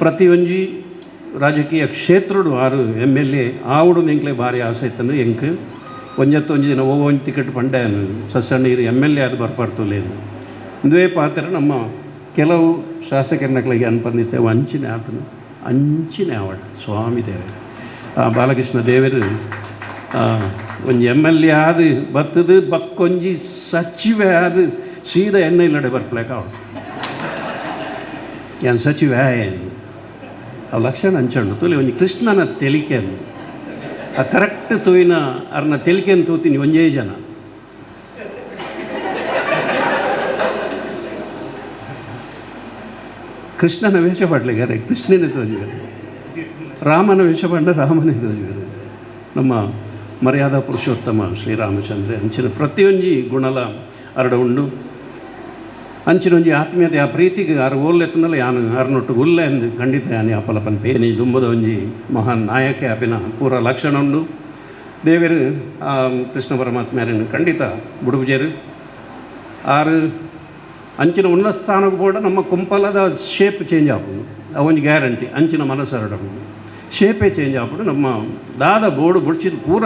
ಪ್ರತಿಯೊಂಜಿ ರಾಜಕೀಯ ಕ್ಷೇತ್ರಡು ಆರು MLA ಆವುಡು ನಿಂಕ್ಲೆ ಭಾರಿ ಆಸೆ ಇತ್ತಂದು ಎಂಕ್ ಒಂಜತ್ತೊಂಜಿ ದಿನ ಒಂಜಿ ಟಿಕೆಟ್ ಪಂಡೆ ಸಸ್ಸಣ್ಣೀರು MLA ಅದು ಬರ್ಪಾಡ್ತಲೇನು ಇಂದುವೇ ಪಾತ್ರ ನಮ್ಮ ಕೆಲವು ಶಾಸಕರನಗಳಿಗೆ ಅನ್ಪಂದಿತ್ತೇವೆ ಅಂಚಿನ ಆತನು ಅಂಚಿನ ಆವಡ ಸ್ವಾಮಿ ದೇವ ಬಾಲಕೃಷ್ಣ ದೇವರು ಒಂಜಿ MLA ಆದು ಬತ್ತದು ಬಕ್ಕೊಂಜಿ ಸಚಿವೆ ಆದು ಸೀದಾ ಇಲ್ಲಡೆ ಬರ್ಪ್ಲೇಕ ಅವಳು ಏನು ಸಚಿವೆ ಏನು ಅವು ಲಕ್ಷಣ ಅಂಚಂಡು ತೂಲಿ ಒಂಜಿ ಕೃಷ್ಣನ ತೆಲಿಕೆ ಅಂದು ಆ ಕರೆಕ್ಟ್ ತೂಯಿನ ಅವ್ರನ್ನ ತೆಲಿಕೆಯನ್ನು ತೂತೀನಿ ಒಂಜೇ ಜನ ಕೃಷ್ಣನ ವೇಷ ಪಡ್ಲಿಗಾರೆ ಕೃಷ್ಣನೇ ತೋಜಿಗಾರೆ ರಾಮನ ವೇಷ ಪಂಡ ರಾಮನೇ ತೋಜಿಗಾರೆ ನಮ್ಮ ಮರ್ಯಾದಾ ಪುರುಷೋತ್ತಮ ಶ್ರೀರಾಮಚಂದ್ರ ಅಂಚಿನ ಪ್ರತಿಯೊಂಜಿ ಗುಣಲ ಅರಡ ಉಂಡು ಅಂಚಿನೊಂಜಿ ಆತ್ಮೀಯತೆ ಆ ಪ್ರೀತಿಗೆ ಆರು ಓಲ್ಲೆತ್ತನಲ್ಲ ಯಾನು ಆರ್ನೊಟ್ಟು ಉಲ್ಲೆ ಎಂದು ಖಂಡಿತ ಯಾನಿ ಅಪಲಪನ್ ಪೇನಿ ದುಂಬದ ಒಂಜಿ ಮಹಾನ್ ನಾಯಕ ಅಪಿನ ಪೂರ ಲಕ್ಷಣ ಉಂಡು ದೇವರು ಆ ಕೃಷ್ಣ ಪರಮಾತ್ಮರನ್ನು ಖಂಡಿತ ಬುಡುಬುಜೇರು ಆರು ಅಂಚಿನ ಉನ್ನತ ಸ್ಥಾನಕ್ಕೆ ಕೂಡ ನಮ್ಮ ಕುಂಪಲದ ಶೇಪ್ ಚೇಂಜ್ ಆಗೋದು ಅವೊಂದು ಗ್ಯಾರಂಟಿ ಅಂಚಿನ ಮನಸ್ಸು ಹರಡೋದು ಶೇಪೇ ಚೇಂಜ್ ಆಗ್ಬಿಟ್ಟು ನಮ್ಮ ದಾದ ಬೋರ್ಡು ಬುಡ್ಚಿದ ಪೂರ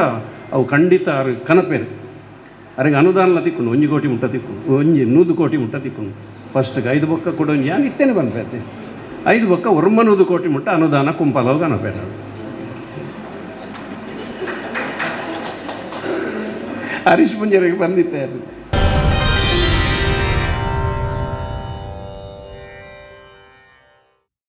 ಅವು ಖಂಡಿತ ಅವ್ರು ಕನಪೇರು ಅವ್ರಿಗೆ ಅನುದಾನ ತಿಕ್ಕೊಂಡು 1 ಕೋಟಿ ಮುಟ್ಟ ತಿಕ್ಕೊಂಡು 100 ಕೋಟಿ ಮುಟ್ಟ ತಿಕ್ಕೊಂಡು ಫಸ್ಟ್ಗೆ 5 ಬೊಕ್ಕ ಕೊಡೋ ಯಾನು ಇತ್ತೇನೆ ಬಂದ್ರೈತೆ 5 ಬೊಕ್ಕ 100 ಕೋಟಿ ಮುಟ್ಟ ಅನುದಾನ ಕುಂಪಲವು ಕನಪೇರು ಹರೀಶ್ ಪುಂಜರಿಗೆ ಬಂದಿತ್ತೆ ಅದು